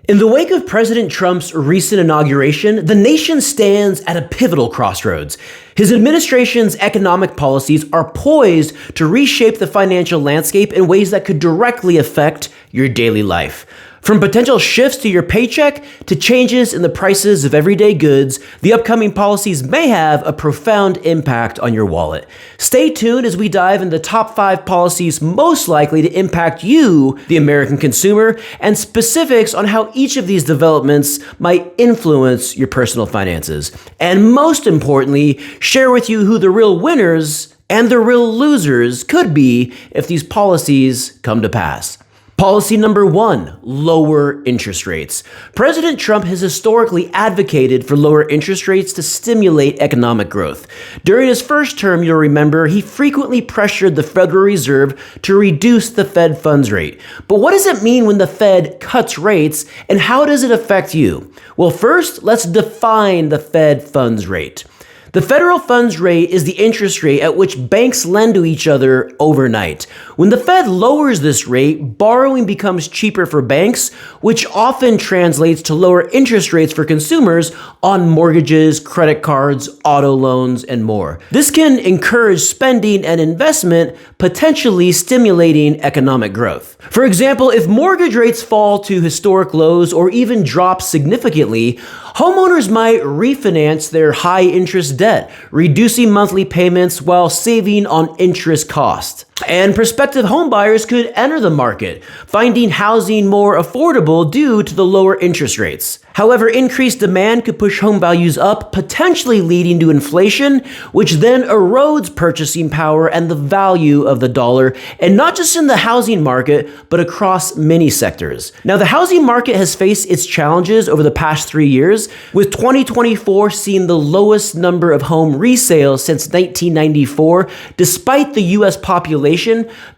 In the wake of President Trump's recent inauguration, the nation stands at a pivotal crossroads. His administration's economic policies are poised to reshape the financial landscape in ways that could directly affect your daily life. From potential shifts to your paycheck to changes in the prices of everyday goods, the upcoming policies may have a profound impact on your wallet. Stay tuned as we dive into the top 5 policies most likely to impact you, the American consumer, and specifics on how each of these developments might influence your personal finances. And most importantly, share with you who the real winners and the real losers could be if these policies come to pass. Policy number 1, lower interest rates. President Trump has historically advocated for lower interest rates to stimulate economic growth. During his first term, you'll remember, he frequently pressured the Federal Reserve to reduce the Fed funds rate. But what does it mean when the Fed cuts rates, and how does it affect you? Well, first, let's define the Fed funds rate. The federal funds rate is the interest rate at which banks lend to each other overnight. When the Fed lowers this rate, borrowing becomes cheaper for banks, which often translates to lower interest rates for consumers on mortgages, credit cards, auto loans, and more. This can encourage spending and investment, potentially stimulating economic growth. For example, if mortgage rates fall to historic lows or even drop significantly, homeowners might refinance their high-interest debt, reducing monthly payments while saving on interest costs. And prospective homebuyers could enter the market, finding housing more affordable due to the lower interest rates. However, increased demand could push home values up, potentially leading to inflation, which then erodes purchasing power and the value of the dollar, and not just in the housing market, but across many sectors. Now, the housing market has faced its challenges over the past 3 years, with 2024 seeing the lowest number of home resales since 1994, despite the U.S. population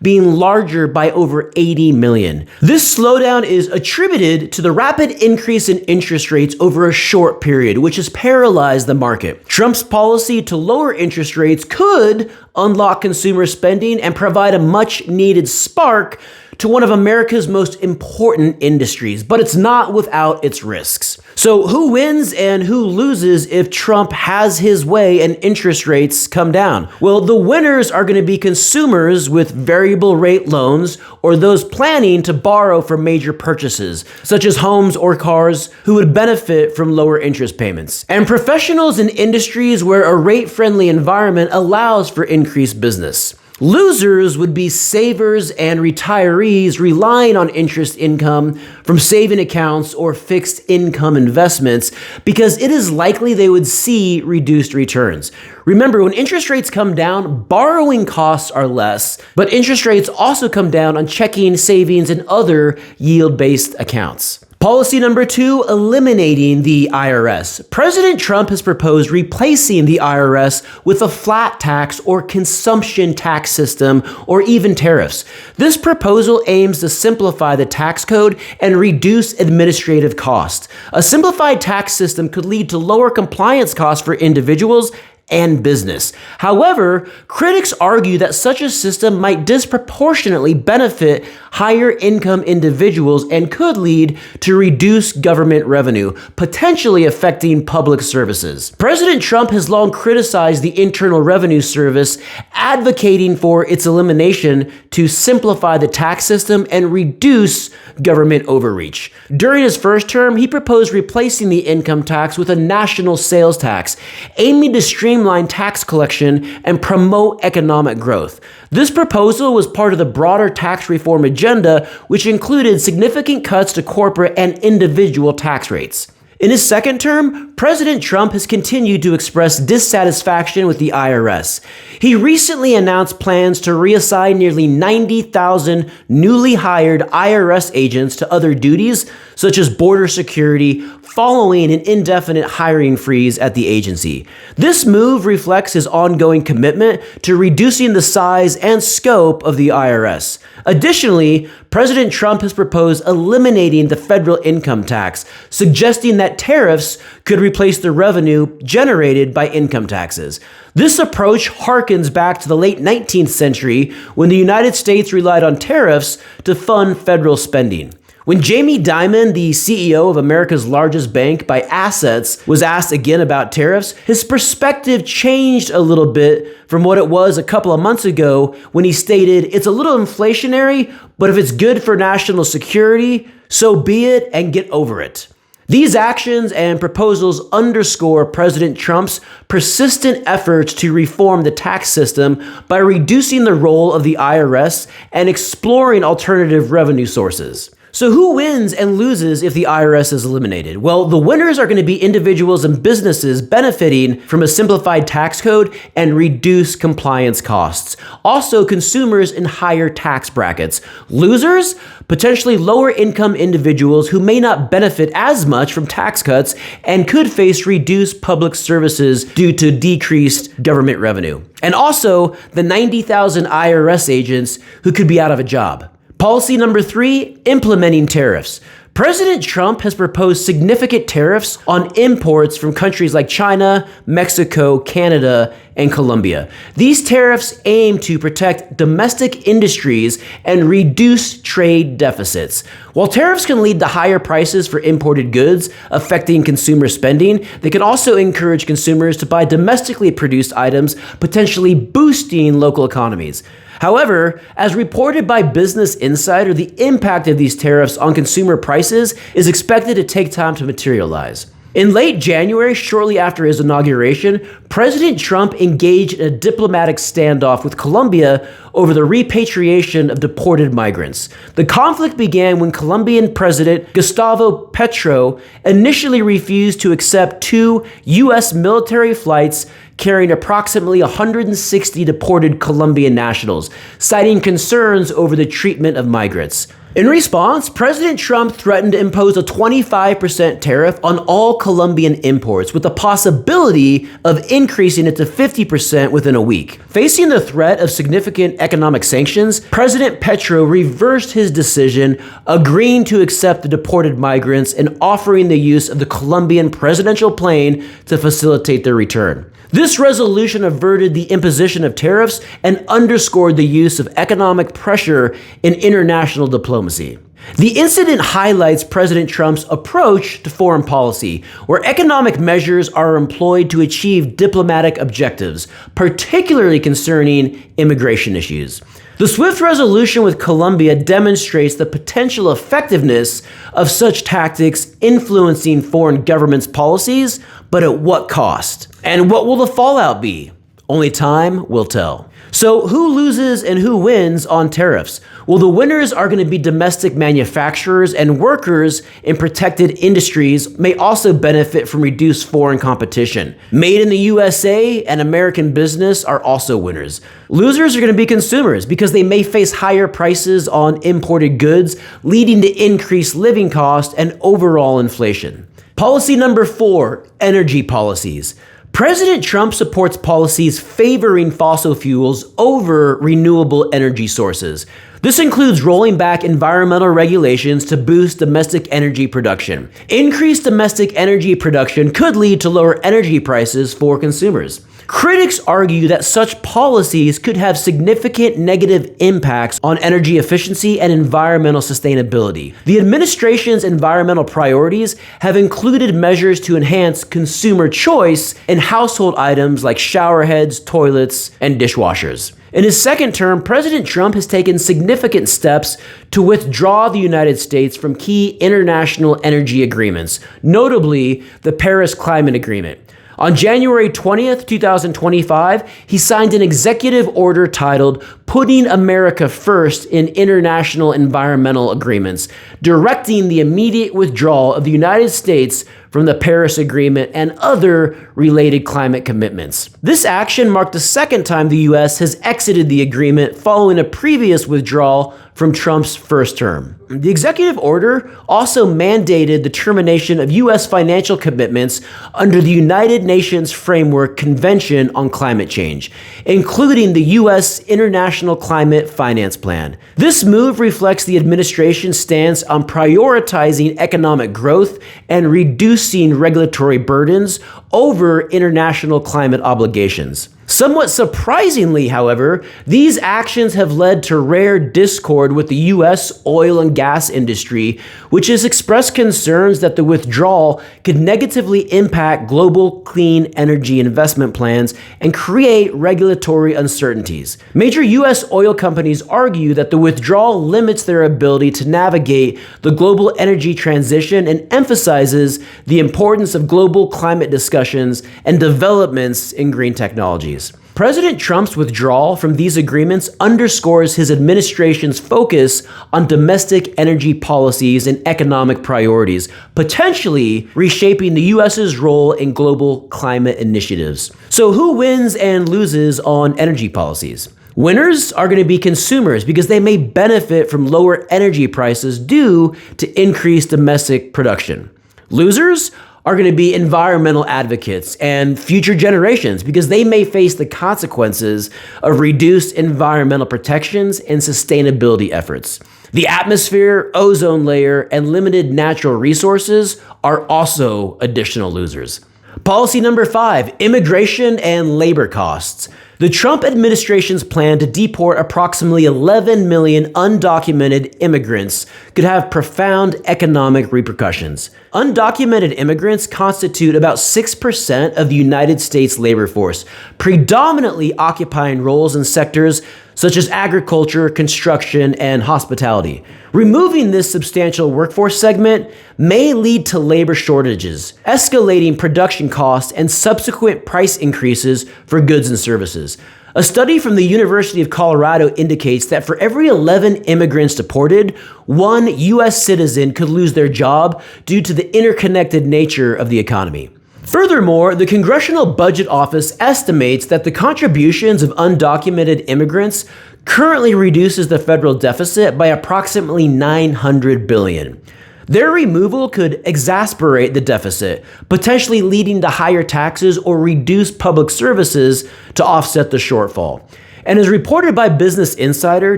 being larger by over 80 million. This slowdown is attributed to the rapid increase in interest rates over a short period, which has paralyzed the market. Trump's policy to lower interest rates could unlock consumer spending and provide a much-needed spark to one of America's most important industries, but it's not without its risks. So who wins and who loses if Trump has his way and interest rates come down? Well, the winners are going to be consumers with variable rate loans or those planning to borrow for major purchases, such as homes or cars, who would benefit from lower interest payments. And professionals in industries where a rate-friendly environment allows for increased business. Losers would be savers and retirees relying on interest income from saving accounts or fixed income investments because it is likely they would see reduced returns. Remember, when interest rates come down, borrowing costs are less, but interest rates also come down on checking, savings, and other yield-based accounts. Policy number 2, eliminating the IRS. President Trump has proposed replacing the IRS with a flat tax or consumption tax system or even tariffs. This proposal aims to simplify the tax code and reduce administrative costs. A simplified tax system could lead to lower compliance costs for individuals and business. However, critics argue that such a system might disproportionately benefit higher income individuals and could lead to reduced government revenue, potentially affecting public services. President Trump has long criticized the Internal Revenue Service, advocating for its elimination to simplify the tax system and reduce government overreach. During his first term, he proposed replacing the income tax with a national sales tax, aiming to streamline tax collection and promote economic growth. This proposal was part of the broader tax reform agenda, which included significant cuts to corporate and individual tax rates. In his second term, President Trump has continued to express dissatisfaction with the IRS. He recently announced plans to reassign nearly 90,000 newly hired IRS agents to other duties, such as border security, following an indefinite hiring freeze at the agency. This move reflects his ongoing commitment to reducing the size and scope of the IRS. Additionally, President Trump has proposed eliminating the federal income tax, suggesting that tariffs could replace the revenue generated by income taxes. This approach harkens back to the late 19th century when the United States relied on tariffs to fund federal spending. When Jamie Dimon, the CEO of America's largest bank by assets, was asked again about tariffs, his perspective changed a little bit from what it was a couple of months ago when he stated, "It's a little inflationary, but if it's good for national security, so be it and get over it." These actions and proposals underscore President Trump's persistent efforts to reform the tax system by reducing the role of the IRS and exploring alternative revenue sources. So who wins and loses if the IRS is eliminated? Well, the winners are going to be individuals and businesses benefiting from a simplified tax code and reduced compliance costs. Also, consumers in higher tax brackets. Losers? Potentially lower income individuals who may not benefit as much from tax cuts and could face reduced public services due to decreased government revenue. And also, the 90,000 IRS agents who could be out of a job. Policy number 3, implementing tariffs. President Trump has proposed significant tariffs on imports from countries like China, Mexico, Canada, and Colombia. These tariffs aim to protect domestic industries and reduce trade deficits. While tariffs can lead to higher prices for imported goods, affecting consumer spending, they can also encourage consumers to buy domestically produced items, potentially boosting local economies. However, as reported by Business Insider, the impact of these tariffs on consumer prices is expected to take time to materialize. In late January, shortly after his inauguration, President Trump engaged in a diplomatic standoff with Colombia over the repatriation of deported migrants. The conflict began when Colombian President Gustavo Petro initially refused to accept 2 U.S. military flights carrying approximately 160 deported Colombian nationals, citing concerns over the treatment of migrants. In response, President Trump threatened to impose a 25% tariff on all Colombian imports, with the possibility of increasing it to 50% within a week. Facing the threat of significant economic sanctions, President Petro reversed his decision, agreeing to accept the deported migrants and offering the use of the Colombian presidential plane to facilitate their return. This resolution averted the imposition of tariffs and underscored the use of economic pressure in international diplomacy. The incident highlights President Trump's approach to foreign policy, where economic measures are employed to achieve diplomatic objectives, particularly concerning immigration issues. The swift resolution with Colombia demonstrates the potential effectiveness of such tactics influencing foreign governments' policies, but at what cost? And what will the fallout be? Only time will tell. So who loses and who wins on tariffs? Well, the winners are going to be domestic manufacturers, and workers in protected industries may also benefit from reduced foreign competition. Made in the USA and American business are also winners. Losers are going to be consumers because they may face higher prices on imported goods, leading to increased living costs and overall inflation. Policy number 4, energy policies. President Trump supports policies favoring fossil fuels over renewable energy sources. This includes rolling back environmental regulations to boost domestic energy production. Increased domestic energy production could lead to lower energy prices for consumers. Critics argue that such policies could have significant negative impacts on energy efficiency and environmental sustainability. The administration's environmental priorities have included measures to enhance consumer choice in household items like shower heads, toilets, and dishwashers. In his second term, President Trump has taken significant steps to withdraw the United States from key international energy agreements, notably the Paris Climate Agreement. On January 20th, 2025, he signed an executive order titled Putting America First in International Environmental Agreements, directing the immediate withdrawal of the United States from the Paris Agreement and other related climate commitments. This action marked the second time the U.S. has exited the agreement following a previous withdrawal from Trump's first term. The executive order also mandated the termination of U.S. financial commitments under the United Nations Framework Convention on Climate Change, including the U.S. International Climate Finance Plan. This move reflects the administration's stance on prioritizing economic growth and reducing regulatory burdens over international climate obligations. Somewhat surprisingly, however, these actions have led to rare discord with the U.S. oil and gas industry, which has expressed concerns that the withdrawal could negatively impact global clean energy investment plans and create regulatory uncertainties. Major U.S. oil companies argue that the withdrawal limits their ability to navigate the global energy transition and emphasizes the importance of global climate discussions and developments in green technologies. President Trump's withdrawal from these agreements underscores his administration's focus on domestic energy policies and economic priorities, potentially reshaping the U.S.'s role in global climate initiatives. So who wins and loses on energy policies? Winners are going to be consumers because they may benefit from lower energy prices due to increased domestic production. Losers are going to be environmental advocates and future generations because they may face the consequences of reduced environmental protections and sustainability efforts. The atmosphere, ozone layer, and limited natural resources are also additional losers. Policy number 5, immigration and labor costs. The Trump administration's plan to deport approximately 11 million undocumented immigrants could have profound economic repercussions. Undocumented immigrants constitute about 6% of the United States labor force, predominantly occupying roles in sectors such as agriculture, construction, and hospitality. Removing this substantial workforce segment may lead to labor shortages, escalating production costs, and subsequent price increases for goods and services. A study from the University of Colorado indicates that for every 11 immigrants deported, one U.S. citizen could lose their job due to the interconnected nature of the economy. Furthermore, the Congressional Budget Office estimates that the contributions of undocumented immigrants currently reduces the federal deficit by approximately $900 billion. Their removal could exacerbate the deficit, potentially leading to higher taxes or reduced public services to offset the shortfall. And as reported by Business Insider,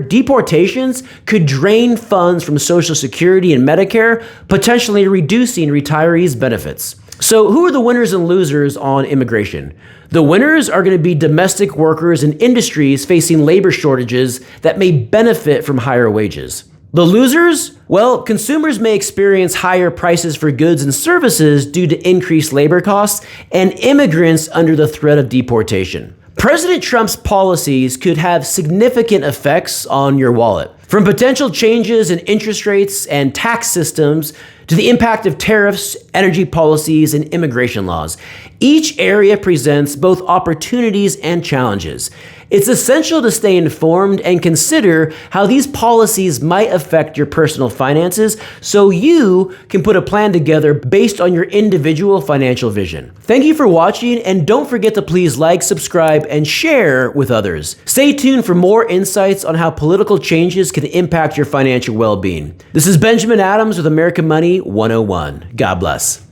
deportations could drain funds from Social Security and Medicare, potentially reducing retirees' benefits. So who are the winners and losers on immigration? The winners are going to be domestic workers and industries facing labor shortages that may benefit from higher wages. The losers? Well, consumers may experience higher prices for goods and services due to increased labor costs, and immigrants under the threat of deportation. President Trump's policies could have significant effects on your wallet. From potential changes in interest rates and tax systems to the impact of tariffs, energy policies, and immigration laws, each area presents both opportunities and challenges. It's essential to stay informed and consider how these policies might affect your personal finances so you can put a plan together based on your individual financial vision. Thank you for watching, and don't forget to please like, subscribe, and share with others. Stay tuned for more insights on how political changes can impact your financial well-being. This is Benjamin Adams with American Money 101. God bless.